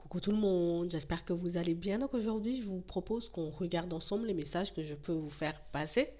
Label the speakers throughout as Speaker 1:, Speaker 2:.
Speaker 1: Coucou tout le monde, j'espère que vous allez bien. Donc aujourd'hui, je vous propose qu'on regarde ensemble les messages que je peux vous faire passer.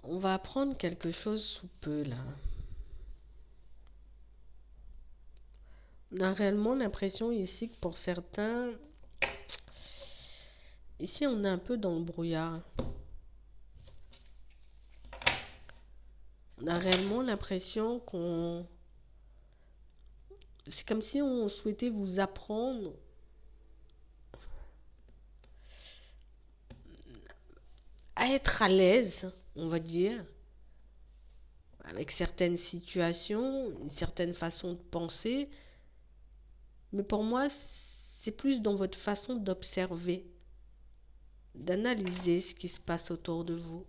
Speaker 1: On va apprendre quelque chose sous peu là. On a réellement l'impression ici que pour certains, ici on est un peu dans le brouillard. On a réellement l'impression qu'on... C'est comme si on souhaitait vous apprendre à être à l'aise, on va dire, avec certaines situations, une certaine façon de penser. Mais pour moi, c'est plus dans votre façon d'observer, d'analyser ce qui se passe autour de vous.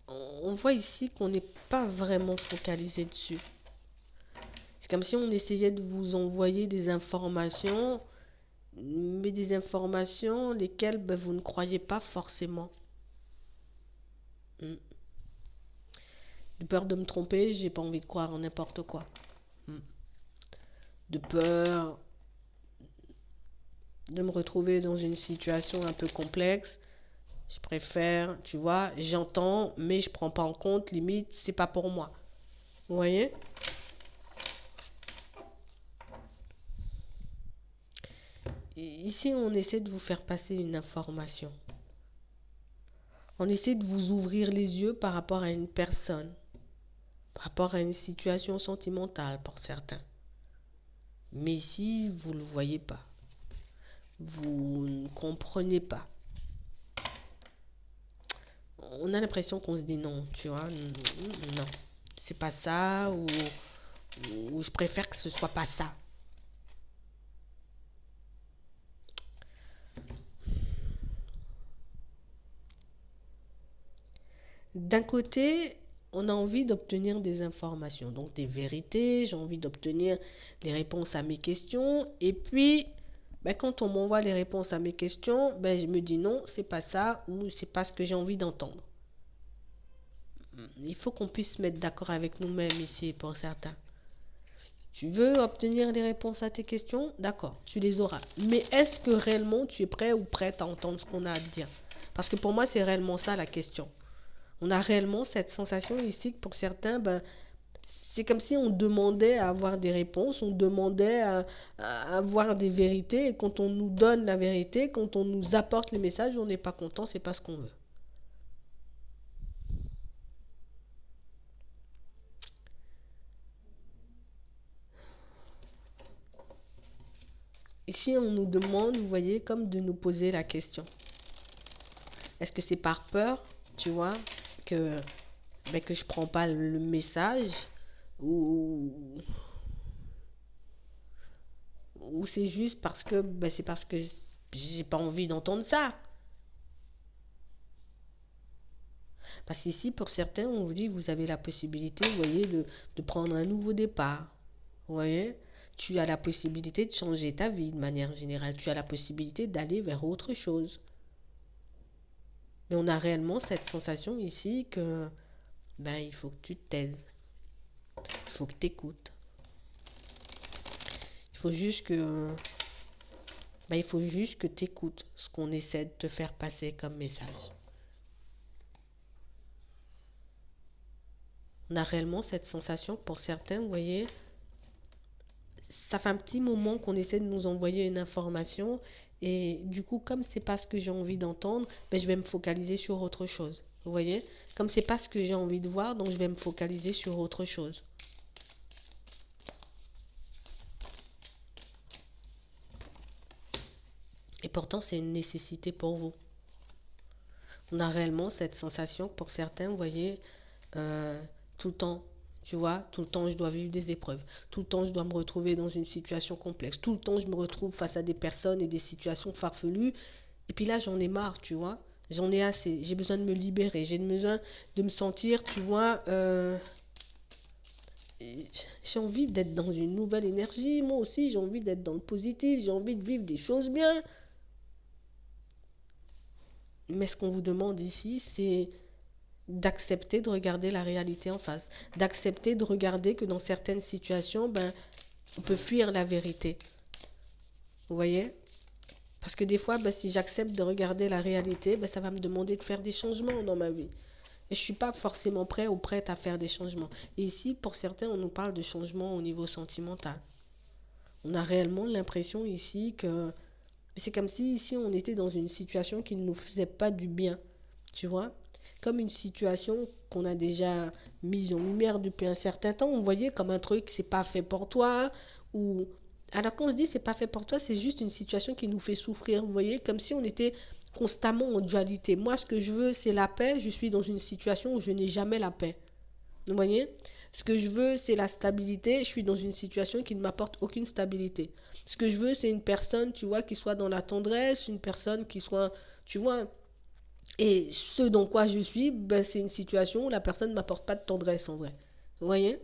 Speaker 1: On voit ici qu'on n'est pas vraiment focalisé dessus. C'est comme si on essayait de vous envoyer des informations, mais des informations lesquelles vous ne croyez pas forcément. Mm. De peur de me tromper, j'ai pas envie de croire en n'importe quoi. Mm. De peur de me retrouver dans une situation un peu complexe, je préfère, tu vois, j'entends, mais je prends pas en compte, limite, c'est pas pour moi. Vous voyez? Ici, on essaie de vous faire passer une information. On essaie de vous ouvrir les yeux par rapport à une personne, par rapport à une situation sentimentale pour certains. Mais ici, vous ne le voyez pas. Vous ne comprenez pas. On a l'impression qu'on se dit non, tu vois, non, c'est pas ça, ou je préfère que ce soit pas ça. D'un côté, on a envie d'obtenir des informations, donc des vérités, j'ai envie d'obtenir les réponses à mes questions, et puis quand on m'envoie les réponses à mes questions, je me dis non, c'est pas ça, ou c'est pas ce que j'ai envie d'entendre. Il faut qu'on puisse se mettre d'accord avec nous-mêmes ici pour certains. Tu veux obtenir les réponses à tes questions? D'accord, tu les auras. Mais est-ce que réellement tu es prêt ou prête à entendre ce qu'on a à te dire? Parce que pour moi, c'est réellement ça la question. On a réellement cette sensation ici que pour certains, c'est comme si on demandait à avoir des réponses, on demandait à avoir des vérités, et quand on nous donne la vérité, quand on nous apporte les messages, on n'est pas content, c'est pas ce qu'on veut. Ici, on nous demande, vous voyez, comme de nous poser la question. Est-ce que c'est par peur, tu vois, que, que je prends pas le message, ou, ou c'est juste parce que c'est parce que j'ai pas envie d'entendre ça. Parce qu'ici, pour certains, on vous dit, vous avez la possibilité, vous voyez, de prendre un nouveau départ. Vous voyez, tu as la possibilité de changer ta vie de manière générale. Tu as la possibilité d'aller vers autre chose. Mais on a réellement cette sensation ici que, il faut que tu te taises. Il faut que tu écoutes. Il faut juste que, il faut juste que tu écoutes ce qu'on essaie de te faire passer comme message. On a réellement cette sensation pour certains, vous voyez, ça fait un petit moment qu'on essaie de nous envoyer une information et du coup, comme c'est pas ce que j'ai envie d'entendre, je vais me focaliser sur autre chose. Vous voyez? Comme c'est pas ce que j'ai envie de voir, donc je vais me focaliser sur autre chose. Et pourtant, c'est une nécessité pour vous. On a réellement cette sensation pour certains, vous voyez, euh, tout le temps, tu vois, tout le temps je dois vivre des épreuves, tout le temps je dois me retrouver dans une situation complexe, tout le temps je me retrouve face à des personnes et des situations farfelues, et puis là j'en ai marre, tu vois, j'en ai assez, j'ai besoin de me libérer, j'ai besoin de me sentir, tu vois, j'ai envie d'être dans une nouvelle énergie. Moi aussi, j'ai envie d'être dans le positif. J'ai envie de vivre des choses bien. Mais ce qu'on vous demande ici, c'est d'accepter de regarder la réalité en face. D'accepter de regarder que dans certaines situations, ben, on peut fuir la vérité. Vous voyez? Parce que des fois, ben, si j'accepte de regarder la réalité, ben, ça va me demander de faire des changements dans ma vie. Et je ne suis pas forcément prêt ou prête à faire des changements. Et ici, pour certains, on nous parle de changements au niveau sentimental. On a réellement l'impression ici que c'est comme si ici on était dans une situation qui ne nous faisait pas du bien. Tu vois? Comme une situation qu'on a déjà mise en lumière depuis un certain temps. On voyait comme un truc, c'est pas fait pour toi. Ou alors quand on se dit c'est pas fait pour toi, c'est juste une situation qui nous fait souffrir. Vous voyez, comme si on était constamment en dualité. Moi, ce que je veux, c'est la paix. Je suis dans une situation où je n'ai jamais la paix. Vous voyez? Ce que je veux, c'est la stabilité. Je suis dans une situation qui ne m'apporte aucune stabilité. Ce que je veux, c'est une personne, tu vois, qui soit dans la tendresse, une personne qui soit, tu vois, et ce dans quoi je suis, ben, c'est une situation où la personne ne m'apporte pas de tendresse en vrai. Vous voyez?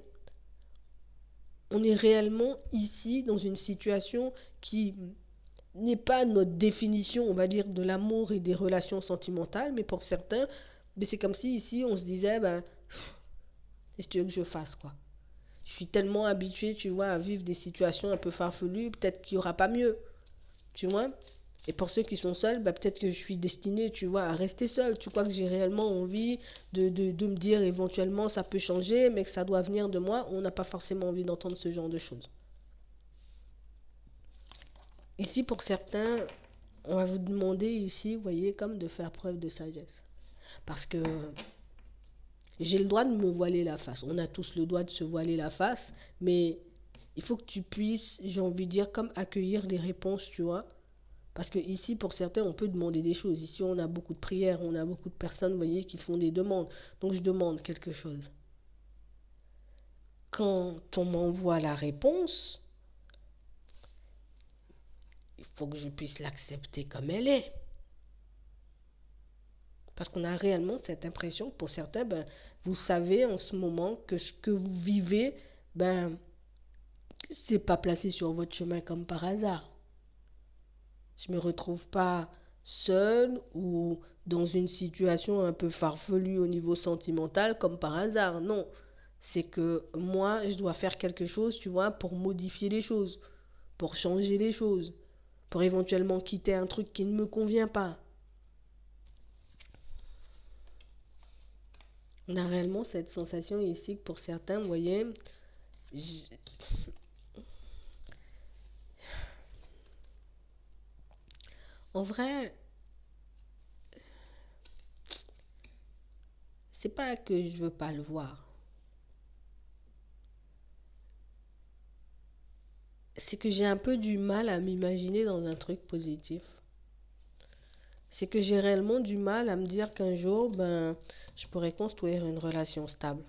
Speaker 1: On est réellement ici dans une situation qui n'est pas notre définition, on va dire, de l'amour et des relations sentimentales, mais pour certains, ben, c'est comme si ici on se disait, ben, qu'est-ce que tu veux que je fasse, quoi? Je suis tellement habitué, tu vois, à vivre des situations un peu farfelues, peut-être qu'il n'y aura pas mieux, tu vois. Et pour ceux qui sont seuls, bah, peut-être que je suis destinée, tu vois, à rester seule. Tu crois que j'ai réellement envie de me dire éventuellement ça peut changer, mais que ça doit venir de moi. On n'a pas forcément envie d'entendre ce genre de choses. Ici, pour certains, on va vous demander ici, vous voyez, comme de faire preuve de sagesse. Parce que j'ai le droit de me voiler la face. On a tous le droit de se voiler la face, mais il faut que tu puisses, j'ai envie de dire, comme accueillir les réponses, tu vois. Parce que ici, pour certains, on peut demander des choses. Ici, on a beaucoup de prières, on a beaucoup de personnes, vous voyez, qui font des demandes. Donc, je demande quelque chose. Quand on m'envoie la réponse, il faut que je puisse l'accepter comme elle est. Parce qu'on a réellement cette impression, pour certains, ben, vous savez en ce moment que ce que vous vivez, ben, c'est pas placé sur votre chemin comme par hasard. Je me retrouve pas seule ou dans une situation un peu farfelue au niveau sentimental comme par hasard. Non, c'est que moi, je dois faire quelque chose, tu vois, pour modifier les choses, pour changer les choses, pour éventuellement quitter un truc qui ne me convient pas. On a réellement cette sensation ici que pour certains, vous voyez, j- en vrai, c'est pas que je veux pas le voir. C'est que j'ai un peu du mal à m'imaginer dans un truc positif. C'est que j'ai réellement du mal à me dire qu'un jour, ben, je pourrais construire une relation stable.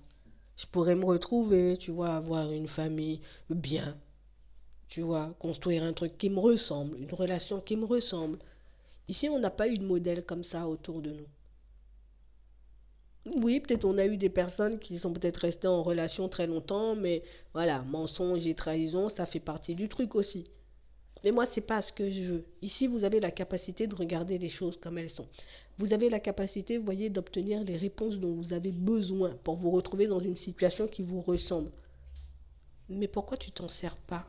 Speaker 1: Je pourrais me retrouver, tu vois, avoir une famille bien, tu vois, construire un truc qui me ressemble, une relation qui me ressemble. Ici, on n'a pas eu de modèle comme ça autour de nous. Oui, peut-être on a eu des personnes qui sont peut-être restées en relation très longtemps, mais voilà, mensonge et trahison, ça fait partie du truc aussi. Mais moi, c'est pas ce que je veux. Ici, vous avez la capacité de regarder les choses comme elles sont. Vous avez la capacité, vous voyez, d'obtenir les réponses dont vous avez besoin pour vous retrouver dans une situation qui vous ressemble. Mais pourquoi tu t'en sers pas?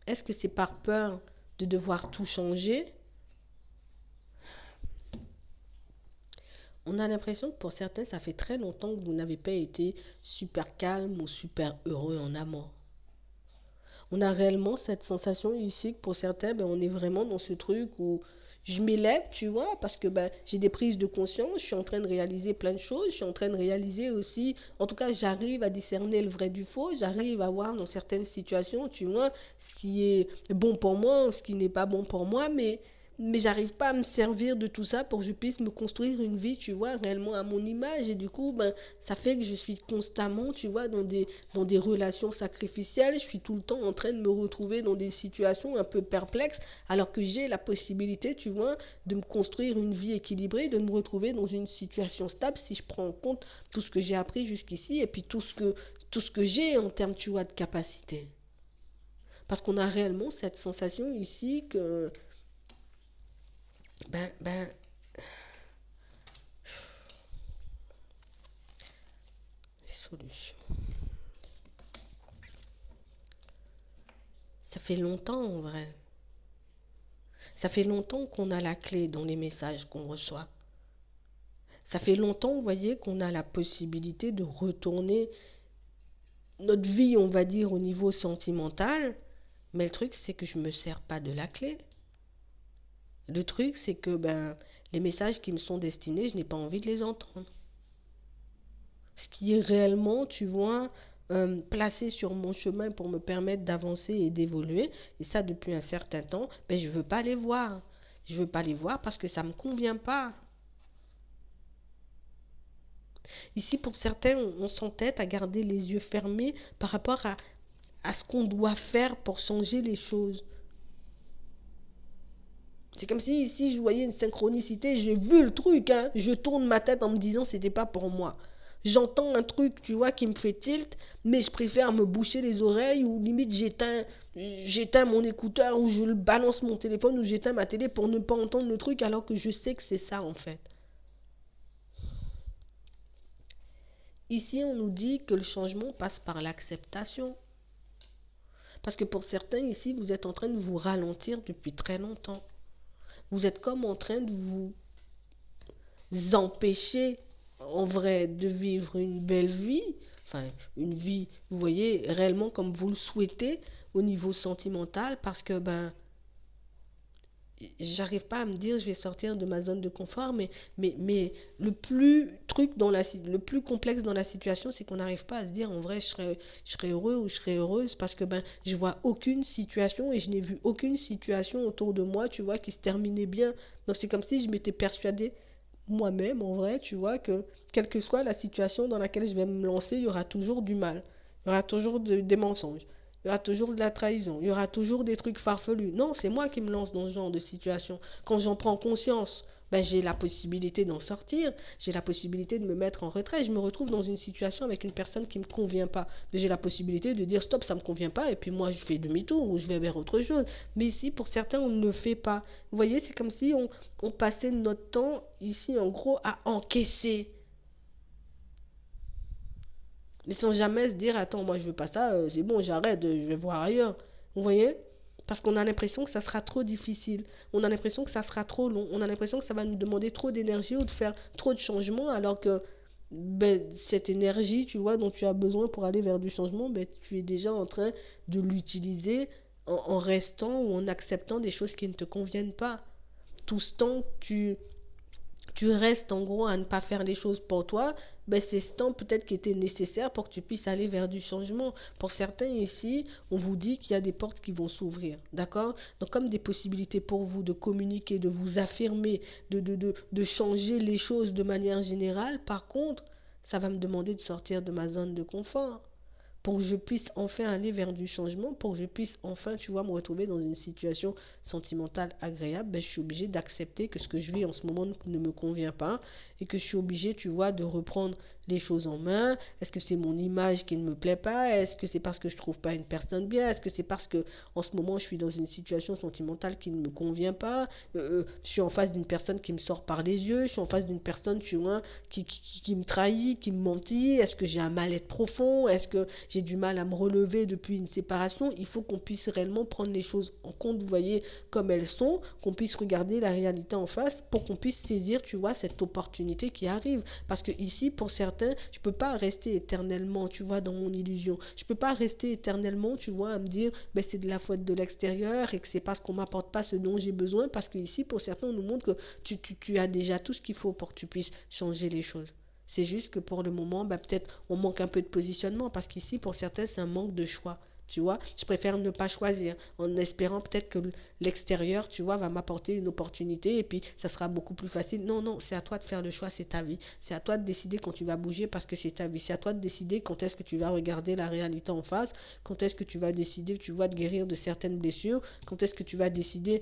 Speaker 1: Est-ce que c'est par peur de devoir tout changer? On a l'impression que pour certains, ça fait très longtemps que vous n'avez pas été super calme ou super heureux en amour. On a réellement cette sensation ici que pour certains, ben, on est vraiment dans ce truc où je m'élève, tu vois, parce que ben, j'ai des prises de conscience, je suis en train de réaliser plein de choses, je suis en train de réaliser aussi, en tout cas, j'arrive à discerner le vrai du faux, j'arrive à voir dans certaines situations, tu vois, ce qui est bon pour moi, ce qui n'est pas bon pour moi, mais mais j'arrive pas à me servir de tout ça pour que je puisse me construire une vie, tu vois, réellement à mon image. Et du coup, ben, ça fait que je suis constamment, tu vois, dans des relations sacrificielles. Je suis tout le temps en train de me retrouver dans des situations un peu perplexes, alors que j'ai la possibilité, tu vois, de me construire une vie équilibrée, de me retrouver dans une situation stable si je prends en compte tout ce que j'ai appris jusqu'ici et puis tout ce que j'ai en termes, tu vois, de capacité. Parce qu'on a réellement cette sensation ici que, ben, les solutions. Ça fait longtemps en vrai. Ça fait longtemps qu'on a la clé dans les messages qu'on reçoit. Ça fait longtemps, vous voyez, qu'on a la possibilité de retourner notre vie, on va dire, au niveau sentimental. Mais le truc, c'est que je ne me sers pas de la clé. Le truc, c'est que ben, les messages qui me sont destinés, je n'ai pas envie de les entendre. Ce qui est réellement, tu vois, placé sur mon chemin pour me permettre d'avancer et d'évoluer, et ça depuis un certain temps, ben, je ne veux pas les voir. Je ne veux pas les voir parce que ça ne me convient pas. Ici, pour certains, on s'entête à garder les yeux fermés par rapport à ce qu'on doit faire pour changer les choses. C'est comme si ici je voyais une synchronicité, j'ai vu le truc, hein. Je tourne ma tête en me disant c'était pas pour moi. J'entends un truc, tu vois, qui me fait tilt, mais je préfère me boucher les oreilles ou limite j'éteins mon écouteur ou je balance mon téléphone ou j'éteins ma télé pour ne pas entendre le truc alors que je sais que c'est ça en fait. Ici, on nous dit que le changement passe par l'acceptation. Parce que pour certains ici, vous êtes en train de vous ralentir depuis très longtemps. Vous êtes comme en train de vous empêcher en vrai de vivre une belle vie, enfin une vie, vous voyez, réellement comme vous le souhaitez au niveau sentimental, parce que ben j'arrive pas à me dire je vais sortir de ma zone de confort, mais le plus truc le plus complexe dans la situation, c'est qu'on n'arrive pas à se dire en vrai je serais heureux ou je serais heureuse parce que ben je vois aucune situation et je n'ai vu aucune situation autour de moi, tu vois, qui se terminait bien. Donc c'est comme si je m'étais persuadée moi-même en vrai, tu vois, que quelle que soit la situation dans laquelle je vais me lancer, il y aura toujours du mal, il y aura toujours des mensonges, il y aura toujours de la trahison, il y aura toujours des trucs farfelus. Non, c'est moi qui me lance dans ce genre de situation. Quand j'en prends conscience, ben, j'ai la possibilité d'en sortir, j'ai la possibilité de me mettre en retrait. Je me retrouve dans une situation avec une personne qui ne me convient pas. Mais j'ai la possibilité de dire stop, ça ne me convient pas, et puis moi je fais demi-tour ou je vais vers autre chose. Mais ici, pour certains, on ne le fait pas. Vous voyez, c'est comme si on passait notre temps ici, en gros, à encaisser. Mais sans jamais se dire, attends, moi je veux pas ça, c'est bon, j'arrête, je vais voir ailleurs. Vous voyez? Parce qu'on a l'impression que ça sera trop difficile. On a l'impression que ça sera trop long. On a l'impression que ça va nous demander trop d'énergie ou de faire trop de changements alors que ben, cette énergie, tu vois, dont tu as besoin pour aller vers du changement, ben, tu es déjà en train de l'utiliser en restant ou en acceptant des choses qui ne te conviennent pas. Tout ce temps que tu restes en gros à ne pas faire les choses pour toi, ben c'est ce temps peut-être qui était nécessaire pour que tu puisses aller vers du changement. Pour certains ici, on vous dit qu'il y a des portes qui vont s'ouvrir, d'accord? Donc comme des possibilités pour vous de communiquer, de vous affirmer, de changer les choses de manière générale, par contre, ça va me demander de sortir de ma zone de confort pour que je puisse enfin aller vers du changement, pour que je puisse enfin, tu vois, me retrouver dans une situation sentimentale agréable, ben, je suis obligée d'accepter que ce que je vis en ce moment ne me convient pas et que je suis obligée, tu vois, de reprendre les choses en main. Est-ce que c'est mon image qui ne me plaît pas? Est-ce que c'est parce que je trouve pas une personne bien? Est-ce que c'est parce que en ce moment je suis dans une situation sentimentale qui ne me convient pas? Je suis en face d'une personne qui me sort par les yeux, je suis en face d'une personne, tu vois, qui me trahit, qui me mentit. Est-ce que j'ai un mal-être profond? Est-ce que j'ai du mal à me relever depuis une séparation? Il faut qu'on puisse réellement prendre les choses en compte, vous voyez, comme elles sont, qu'on puisse regarder la réalité en face pour qu'on puisse saisir, tu vois, cette opportunité qui arrive. Parce que ici, pour certains, je peux pas rester éternellement, tu vois, dans mon illusion. Je peux pas rester éternellement, tu vois, à me dire, ben, c'est de la faute de l'extérieur et que c'est parce qu'on m'apporte pas ce dont j'ai besoin. Parce que ici, pour certains, on nous montre que tu as déjà tout ce qu'il faut pour que tu puisses changer les choses. C'est juste que pour le moment, bah, peut-être on manque un peu de positionnement parce qu'ici, pour certains, c'est un manque de choix. Tu vois, je préfère ne pas choisir en espérant peut-être que l'extérieur, tu vois, va m'apporter une opportunité et puis ça sera beaucoup plus facile. Non, non, c'est à toi de faire le choix, c'est ta vie. C'est à toi de décider quand tu vas bouger parce que c'est ta vie. C'est à toi de décider quand est-ce que tu vas regarder la réalité en face, quand est-ce que tu vas décider, tu vois, de guérir de certaines blessures, quand est-ce que tu vas décider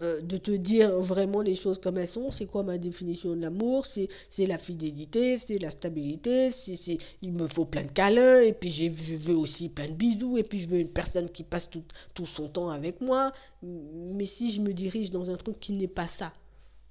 Speaker 1: de te dire vraiment les choses comme elles sont. C'est quoi ma définition de l'amour? C'est la fidélité, c'est la stabilité, il me faut plein de câlins, et puis je veux aussi plein de bisous, et puis je veux une personne qui passe tout son temps avec moi. Mais si je me dirige dans un truc qui n'est pas ça,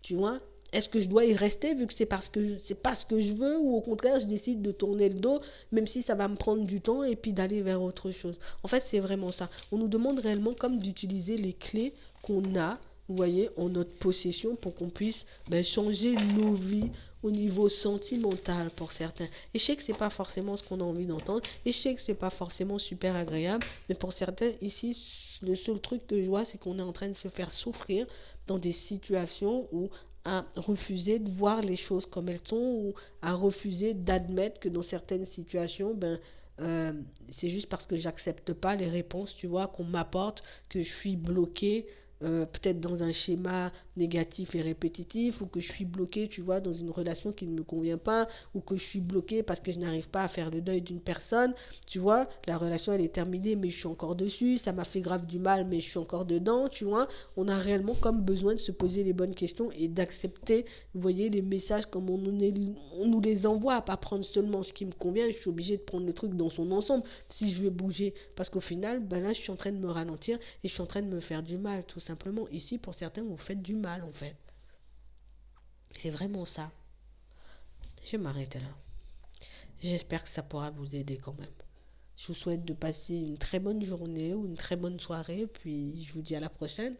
Speaker 1: tu vois, est-ce que je dois y rester vu que c'est parce que c'est pas ce que je veux, ou au contraire je décide de tourner le dos même si ça va me prendre du temps et puis d'aller vers autre chose. En fait, c'est vraiment ça. On nous demande réellement comme d'utiliser les clés qu'on a, vous voyez, en notre possession pour qu'on puisse changer nos vies au niveau sentimental pour certains. Et je sais que c'est pas forcément ce qu'on a envie d'entendre, et je sais que c'est pas forcément super agréable, mais pour certains ici, le seul truc que je vois, c'est qu'on est en train de se faire souffrir dans des situations où à refuser de voir les choses comme elles sont, ou à refuser d'admettre que dans certaines situations, euh, c'est juste parce que j'accepte pas les réponses, tu vois, qu'on m'apporte, que je suis bloqué, peut-être dans un schéma négatif et répétitif, ou que je suis bloqué, tu vois, dans une relation qui ne me convient pas, ou que je suis bloqué parce que je n'arrive pas à faire le deuil d'une personne, tu vois, la relation elle est terminée mais je suis encore dessus, ça m'a fait grave du mal mais je suis encore dedans, tu vois. On a réellement comme besoin de se poser les bonnes questions et d'accepter, vous voyez, les messages comme on nous les envoie, à pas prendre seulement ce qui me convient. Je suis obligé de prendre le truc dans son ensemble si je veux bouger, parce qu'au final, là, je suis en train de me ralentir et je suis en train de me faire du mal, tout simplement. Ici, pour certains, vous faites du mal, en fait. C'est vraiment ça. Je vais m'arrêter là. J'espère que ça pourra vous aider quand même. Je vous souhaite de passer une très bonne journée ou une très bonne soirée, puis je vous dis à la prochaine.